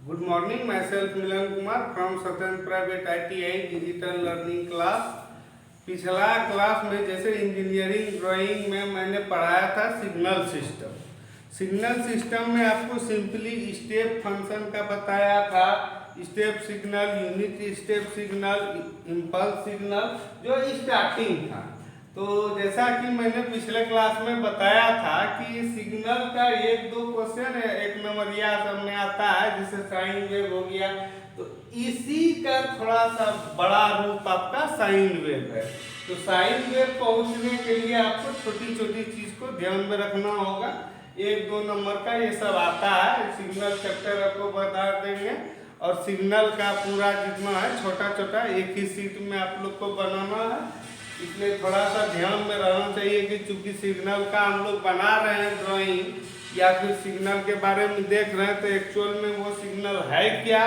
Good morning, myself Milan Kumar from Satyam Private ITI Digital Learning Class। पिछला class में जैसे engineering drawing में मैंने पढ़ाया था सिग्नल सिस्टम। सिग्नल सिस्टम में आपको सिंपली स्टेप फंक्शन का बताया था, step signal, unit step signal, impulse signal जो स्टार्टिंग था। तो जैसा कि मैंने पिछले क्लास में बताया था कि सिग्नल का एक दो क्वेश्चन एक नंबरिया सब में आता है, जैसे साइन वेव हो गया, तो इसी का थोड़ा सा बड़ा रूप आपका साइन वेव है। तो साइन वेव पहुंचने के लिए आपको छोटी छोटी चीज को ध्यान में रखना होगा। एक दो नंबर का ये सब आता है, सिग्नल चैप्टर आपको बता देंगे। और सिग्नल का पूरा जितना है छोटा छोटा एक ही सीट में आप लोग को बनाना है, इसलिए थोड़ा सा ध्यान में रहना चाहिए कि चूंकि सिग्नल का हम लोग बना रहे हैं ड्राइंग या फिर सिग्नल के बारे में देख रहे हैं, तो एक्चुअल में वो सिग्नल है क्या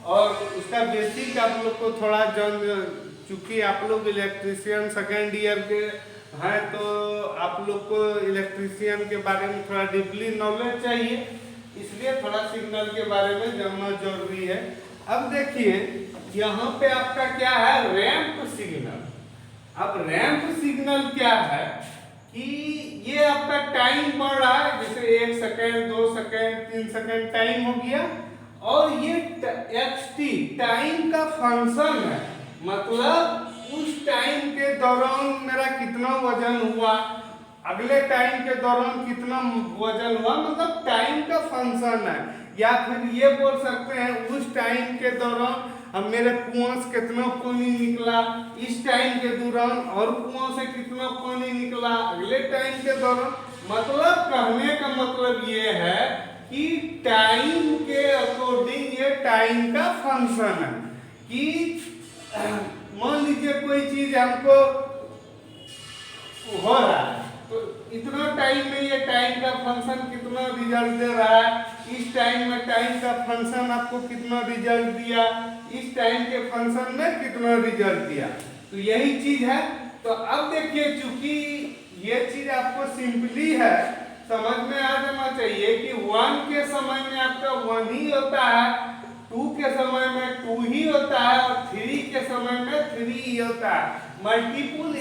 और उसका बेसिक आप लोग को थोड़ा चूंकि आप लोग इलेक्ट्रीशियन सेकेंड ईयर के हैं, तो आप लोग को इलेक्ट्रीशियन के बारे में थोड़ा डीपली नॉलेज चाहिए, इसलिए थोड़ा सिग्नल के बारे में जानना जरूरी है। अब देखिए यहाँ पे आपका क्या है, रैंप सिग्नल। अब रैंप सिग्नल क्या है कि ये आपका टाइम बढ़ रहा है, जैसे 1 सेकेंड 2 सेकेंड 3 सेकेंड टाइम हो गया, और ये xt टाइम का फंक्शन है, मतलब उस टाइम के दौरान मेरा कितना वजन हुआ, अगले टाइम के दौरान कितना वजन हुआ, मतलब टाइम का फंक्शन है। या फिर ये बोल सकते हैं उस टाइम के दौरान अब मेरे कुआं से कितना पानी निकला, इस टाइम के दौरान और कुआं से कितना पानी निकला अगले टाइम के दौरान। मतलब कहने का मतलब ये है कि टाइम के अकॉर्डिंग ये टाइम का फंक्शन है कि मान लीजिए कोई चीज हमको हो रहा है, तो इतना टाइम में ये टाइम का फंक्शन कितना रिजल्ट दे रहा है, इस टाइम में टाइम का फंक्शन आपको कितना रिजल्ट दिया, इस टाइम के फंक्शन में कितना रिजल्ट दिया, तो यही चीज है। तो अब देखिए चूंकि ये चीज आपको सिंपली है, समझ में आ जाना चाहिए कि 1 के समय में आपका 1 ही होता है, 2 के समय में 2 ही होता है, और 3 के समय में 3 ही होता है। मल्टीपुल ए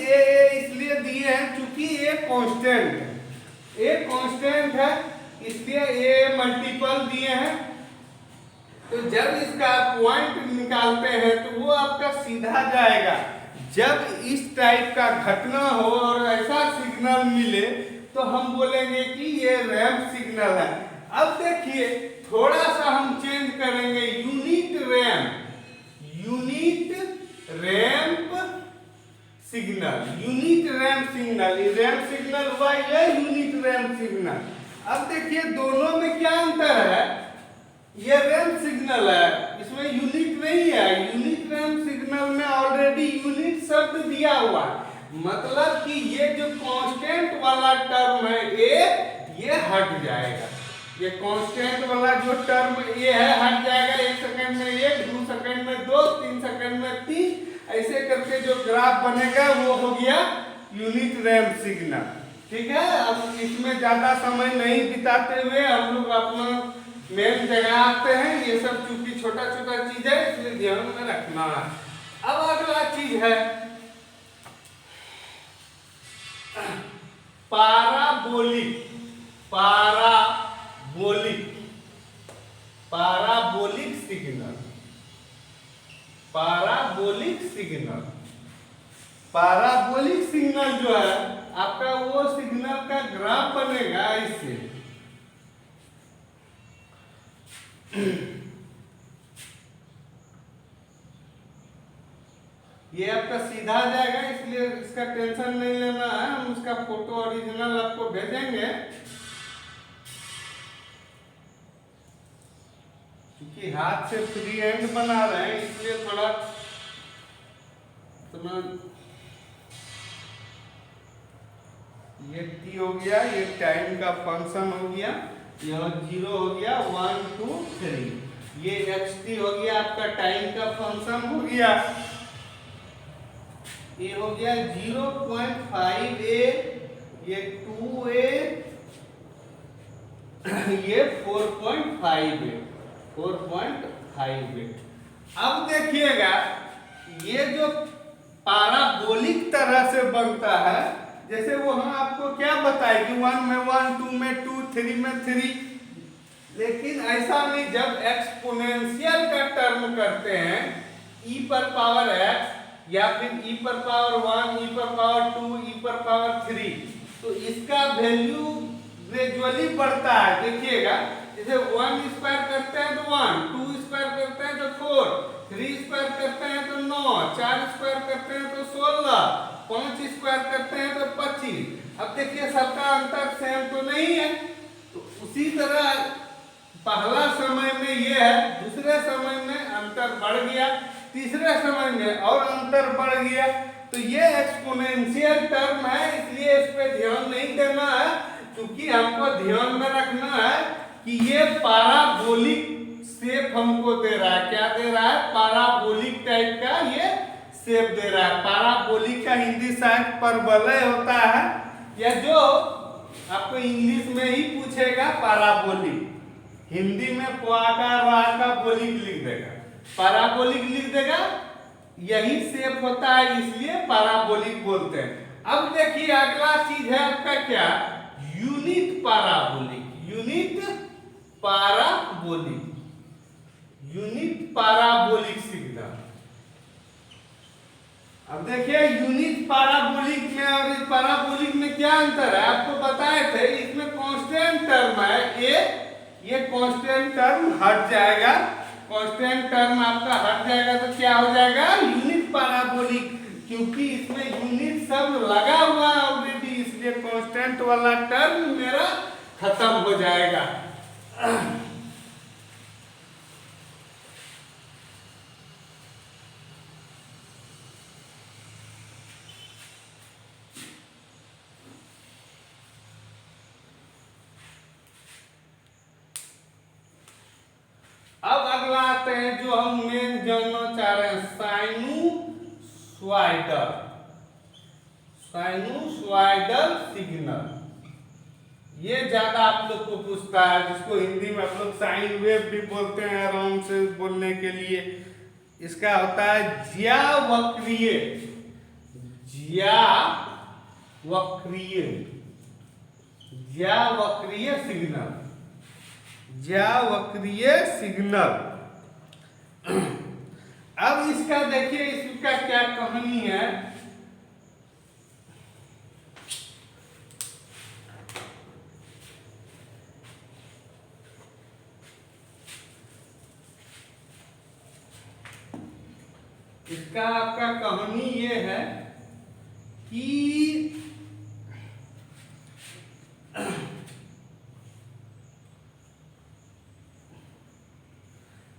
इसलिए दिए हैं क्योंकि ये कांस्टेंट है, ए कांस्टेंट है, इसलिए ए मल्टीपल दिए हैं। तो जब इसका पॉइंट निकालते हैं तो वो आपका सीधा जाएगा। जब इस टाइप का घटना हो और ऐसा सिग्नल मिले तो हम बोलेंगे कि ये रैंप सिग्नल है। अब देखिए थोड़ा सा हम चेंज करेंगे, unit ramp signal, unit ramp signal, ramp signal हुआ ये यूनिट रैंप सिग्नल। अब देखिए दोनों में क्या अंतर है, ये रैंप सिग्नल है, इसमें यूनिट नहीं है। यूनिट रैंप सिग्नल में ऑलरेडी यूनिट शब्द दिया हुआ है, मतलब कि ये जो कांस्टेंट वाला टर्म है ये हट जाएगा। ये कांस्टेंट वाला जो टर्म ये है हट जाएगा, 1 सेकंड में 1, 2 सेकंड में 2, 3 सेकंड में 3, ऐसे करके जो ग्राफ बनेगा वो हो गया यूनिट रैंप सिग्नल। ठीक है, अब इसमें ज्यादा समय नहीं बिताते हुए हम लोग अपना मेन जगह आते हैं। ये सब चूंकि छोटा छोटा चीज है इसलिए ध्यान में रखना है। अब अगला चीज है पाराबोलिक सिग्नल। पाराबोलिक सिग्नल जो है आपका वो सिग्नल का ग्राफ बनेगा इससे। ये आपका सीधा जाएगा, इसलिए इसका टेंशन नहीं लेना है, हम उसका फोटो ओरिजिनल आपको भेजेंगे। क्योंकि हाथ से फ्री हैंड बना रहे हैं इसलिए थोड़ा ये t हो गया, ये टाइम का फंक्शन हो गया, यह 0 हो गया, 1 2 3, ये xt हो गया आपका टाइम का फंक्शन हो गया, ये हो गया 0.5a, ये 2a, ये 4.5a। 4.58। अब देखिएगा ये जो पाराबोलिक तरह से बनता है, जैसे वहां आपको क्या बताए कि 1 में 1, 2 में 2, 3 में 3, लेकिन ऐसा नहीं। जब एक्सपोनेंशियल का टर्म करते हैं e पर पावर x या फिर e पर पावर 1, e पर पावर 2, e पर पावर 3, तो इसका वैल्यू ग्रेजुअली बढ़ता है। देखिएगा जैसे 1 स्क्वायर करते हैं तो 1, 2 स्क्वायर करते हैं तो 4, 3 स्क्वायर करते हैं तो 9, 4 स्क्वायर करते हैं तो 16, 5 स्क्वायर करते हैं तो 25। अब देखिए सबका अंतर सेम तो नहीं है। तो उसी तरह पहला समय में ये है, दूसरे समय में अंतर बढ़ गया, तीसरे समय में और अंतर बढ़ गया। तो ये एक्सपोनेंशियल टर्म है, इसलिए इस पे ध्यान नहीं देना है, क्योंकि हमको ध्यान में रखना है कि ये पाराबोलिक शेप हमको दे रहा है। क्या दे रहा है? पाराबोलिक टाइप का ये शेप दे रहा है। पाराबोलिक का हिंदी शायद परवलय होता है, या जो आपको इंग्लिश में ही पूछेगा पाराबोलिक, हिंदी में का बोलिक लिख देगा, पाराबोलिक लिख देगा। यही शेप होता है, इसलिए पाराबोलिक बोलते हैं। अब देखिए अगला चीज है आपका क्या? Unit parabolic. Unit parabolic, unit parabolic signal. अब देखिए यूनिट पाराबोलिक में और इस पाराबोलिक में क्या अंतर है आपको बताए थे। इसमें कांस्टेंट टर्म है ये कांस्टेंट टर्म हट जाएगा। कांस्टेंट टर्म आपका हट जाएगा तो क्या हो जाएगा? यूनिट पाराबोलिक, क्योंकि इसमें यूनिट सब लगा हुआ है ऑलरेडी, इसलिए कांस्टेंट वाला टर्म मेरा खत्म हो जाएगा। अब अगला आते हैं जो हम मेन जानना चाह रहे हैं, साइनूसॉइडल। साइनूसॉइडल सिग्नल ये ज्यादा आप लोग को पूछता है, जिसको हिंदी में आप लोग साइन वेव भी बोलते हैं आराम से बोलने के लिए। इसका होता है ज्यावक्रीय, ज्यावक्रीय, ज्यावक्रीय सिग्नल, ज्यावक्रीय सिग्नल। अब इसका देखिए इसका क्या कहानी है। इसका आपका कहानी ये है कि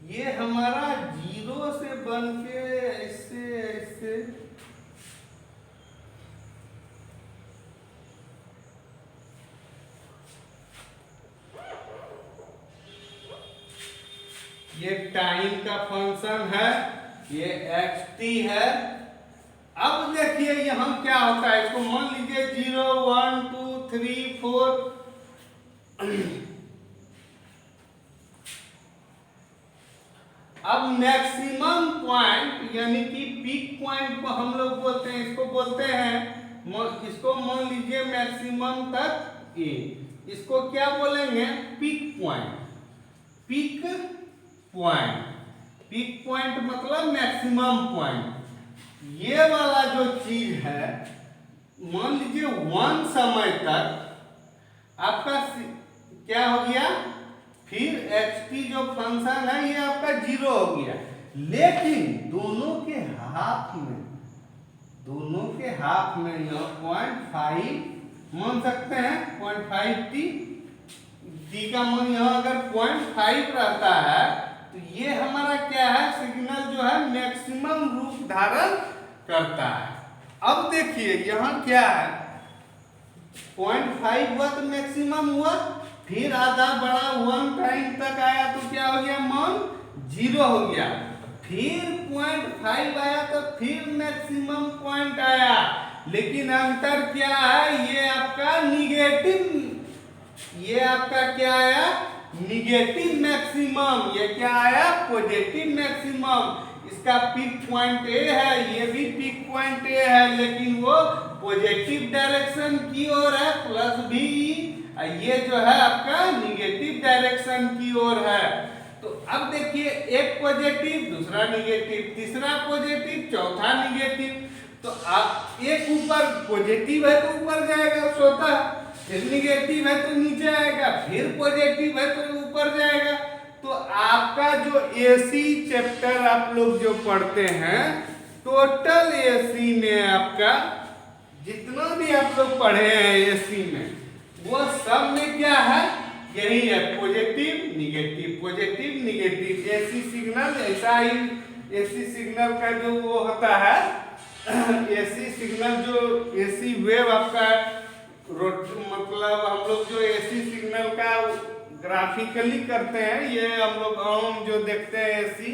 ये हमारा जीरो से बन के ऐसे ऐसे ये टाइम का फंक्शन है, ये xt है। अब देखिए यहां क्या होता है, इसको मान लीजिए 0 1 2 3 4। अब मैक्सिमम पॉइंट यानी कि पीक पॉइंट को हम लोग बोलते हैं, इसको बोलते हैं, इसको मान लीजिए मैक्सिमम तक ए, इसको क्या बोलेंगे? Peak point. Peak point, peak point मतलब मैक्सिमम पॉइंट। ये वाला जो चीज है, मान लीजिए 1 समय तक आपका क्या हो गया, फिर xt जो फंक्शन है ये आपका 0 हो गया। लेकिन दोनों के हाफ में, दोनों के हाफ में यह 0.5 मान सकते हैं, 0.5t, t का मान यहाँ अगर 0.5 रहता है तो ये हमारा क्या है, सिग्नल जो है मैक्सिमम रूप धारण करता है। अब देखिए यहाँ क्या है, 0.5 हुआ तो मैक्सिमम हुआ, फिर आधा बड़ा 1 टाइम तक आया तो क्या हो गया, मान 0 हो गया। फिर 0.5 आया तो फिर मैक्सिमम पॉइंट आया, लेकिन अंतर क्या है, ये आपका निगेटिव, ये आपका क्या आया, निगेटिव मैक्सिमम, ये क्या आया पॉजिटिव मैक्सिमम। इसका पीक पॉइंट ए है, ये भी पीक पॉइंट ए है, लेकिन वो पॉजिटिव डायरेक्शन की ओर है प्लस बी, ये जो है आपका निगेटिव डायरेक्शन की ओर है। तो अब देखिए एक पॉजिटिव, दूसरा निगेटिव, तीसरा पॉजिटिव, चौथा निगेटिव। तो आप एक ऊपर पॉजिटिव है तो ऊपर जाएगा स्वतः, फिर निगेटिव है तो नीचे आएगा, फिर पॉजिटिव है तो ऊपर जाएगा। तो आपका जो एसी चैप्टर आप लोग जो पढ़ते हैं, टोटल एसी में आपका जितना भी आप लोग पढ़े हैं एसी में, वो सब में क्या है, यही है positive negative, positive negative. AC signal ऐसा ही, एसी सिग्नल का जो वो होता है, एसी सिग्नल जो एसी वेव आपका मतलब हम लोग जो एसी सिग्नल का ग्राफिकली करते हैं, ये हम लोग आम जो देखते हैं एसी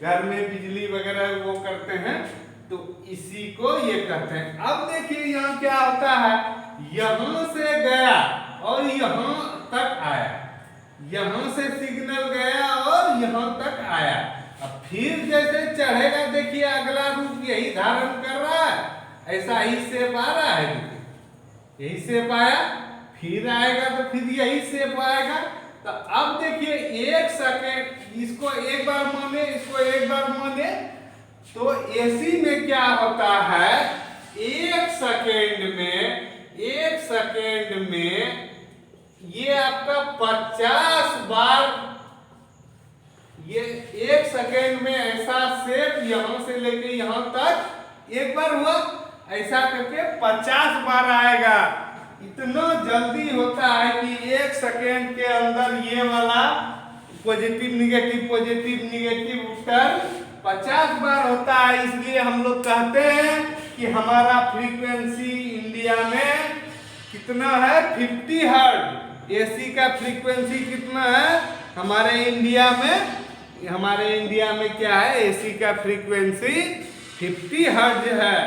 घर में बिजली वगैरह वो करते हैं, तो इसी को ये कहते हैं। अब देखिए यहाँ क्या होता है, यहाँ से गया और यहाँ तक आया, यहाँ से सिग्नल गया और यहाँ तक आया। अब फिर जैसे चढ़ेगा, देखिए अगला रूप यही धारण कर रहा है, ऐसा ही शेप आ रहा है, यही शेप आया, फिर आएगा तो फिर यही शेप आएगा। तो अब देखिए एक सेकेंड, इसको एक बार माने, इसको एक बार माने, तो एसी में क्या होता है, एक सेकेंड में ये आपका 50 बार, ये एक सेकेंड में ऐसा शेप यहां से लेके यहां तक एक बार हुआ, ऐसा करके 50 बार आएगा। इतना जल्दी होता है कि एक सेकेंड के अंदर ये वाला पॉजिटिव निगेटिव उत्तर 50 बार होता है। इसलिए हम लोग कहते हैं कि हमारा फ्रीक्वेंसी इंडिया में कितना है, 50 हर्ट्ज। एसी का फ्रीक्वेंसी कितना है हमारे इंडिया में क्या है, एसी का फ्रीक्वेंसी 50 हर्ट्ज है।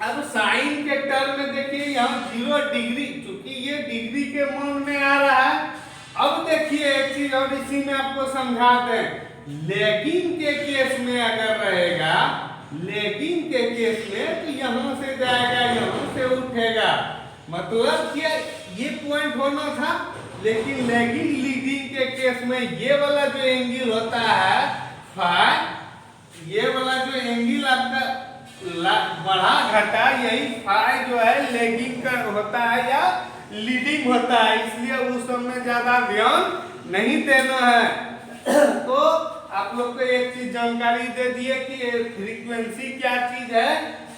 अब साइन के टर्म में देखिए यहाँ 0 डिग्री, चूंकि ये डिग्री के मान में आ रहा है। अब देखिए एक चीज और इसी में आपको समझा दें, लैगिंग के केस में अगर रहेगा, लैगिंग के केस में तो यहाँ से जाएगा, यहाँ से उठेगा, मतलब कि ये पॉइंट होना था, लेकिन लैगिंग लीडिंग के केस में ये वाला जो एंगल होता है फाई, ये वाला जो एंगल आपका बढ़ा घटा, यही फाई जो है लैगिंग का होता है या लीडिंग होता है, इसलिए उस समय ज्यादा ध्यान नहीं देना है। तो आप लोग को एक चीज जानकारी दे दिए कि फ्रीक्वेंसी क्या चीज है।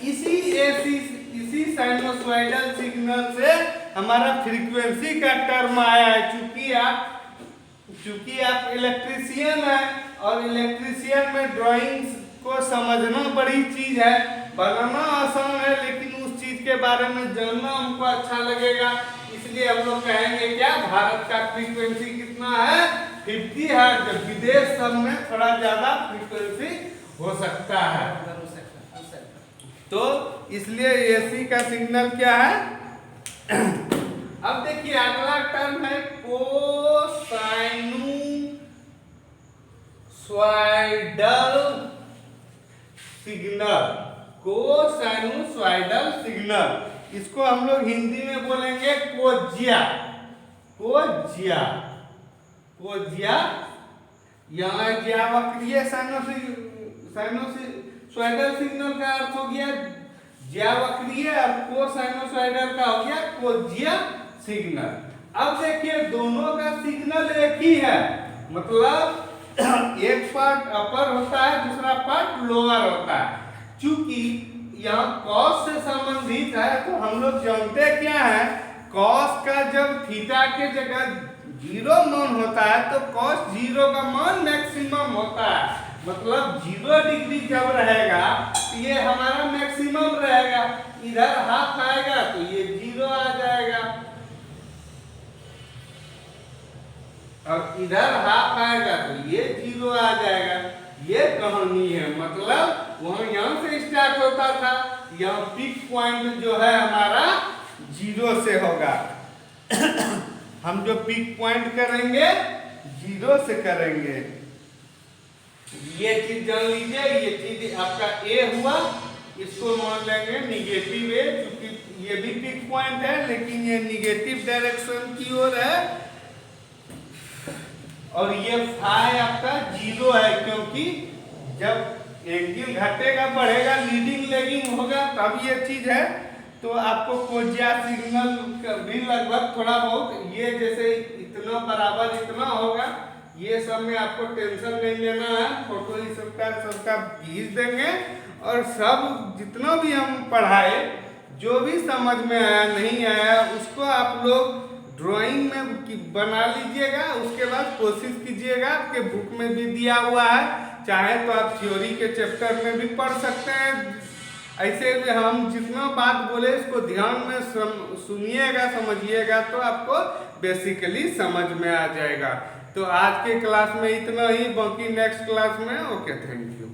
इसी साइनोसॉइडल सिग्नल से हमारा फ्रीक्वेंसी का टर्म आया है। चूंकि आप इलेक्ट्रीशियन है और इलेक्ट्रीशियन में ड्राइंग को समझना बड़ी चीज है, बनाना आसान है, लेकिन उस चीज के बारे में जानना हमको अच्छा लगेगा। इसलिए हम लोग कहेंगे क्या, भारत का फ्रीक्वेंसी कितना है, 50 हर्ट्ज। विदेश सब में थोड़ा ज्यादा फ्रीक्वेंसी हो सकता है। तो इसलिए एसी का सिग्नल क्या है। अब देखिए अगला टर्म है कोसाइनोसॉइडल सिग्नल। कोसाइनोसॉइडल सिग्नल, इसको हम लोग हिंदी में बोलेंगे कोजिया। यहाँ ज्या वक्रीय साइनोसॉइडल सिग्नल का अर्थ हो गया ज्या वक्रीय, और कोसाइनोसॉइडल का हो गया कोजिया सिग्नल। अब देखिए दोनों का सिग्नल एक ही है, मतलब एक पार्ट अपर होता है, दूसरा पार्ट लोअर होता है। चूंकि यहाँ कॉस से संबंधित है, तो हम लोग जानते क्या है, कॉस का जब थीटा के जगह 0 मान होता है तो कॉस 0 का मान मैक्सिमम होता है। मतलब 0 डिग्री जब रहेगा तो ये हमारा मैक्सिमम रहेगा, इधर हाफ आएगा तो ये 0 आ जाएगा, और इधर हाफ आएगा तो ये 0 आ जाएगा। ये कहानी है, मतलब वहां यहाँ से स्टार्ट होता था, यहाँ पीक पॉइंट जो है हमारा 0 से होगा। हम जो पिक पॉइंट करेंगे 0 से करेंगे। ये चीज जान लीजिए, ये चीज आपका ए हुआ, इसको मान लेंगे निगेटिव ए, क्योंकि ये भी पिक पॉइंट है लेकिन ये निगेटिव डायरेक्शन की ओर है। और ये फाई आपका 0 है, क्योंकि जब एंगल घटेगा बढ़ेगा लीडिंग लेगिंग होगा तब ये चीज है। तो आपको कोजिया सिग्नल भी लगभग थोड़ा बहुत ये जैसे इतना बराबर इतना होगा, ये सब में आपको टेंशन नहीं लेना है। फोटो ही सबका खींच देंगे और सब जितना भी हम पढ़ाए जो भी समझ में आया नहीं आया उसको आप लोग ड्राइंग में बना लीजिएगा। उसके बाद कोशिश कीजिएगा, आपके बुक में भी दिया हुआ है, चाहे तो आप थ्योरी के चैप्टर में भी पढ़ सकते हैं। ऐसे हम जितना बात बोले इसको ध्यान में सुनिएगा, समझिएगा तो आपको बेसिकली समझ में आ जाएगा। तो आज के क्लास में इतना ही, बाकी नेक्स्ट क्लास में। Okay, thank you.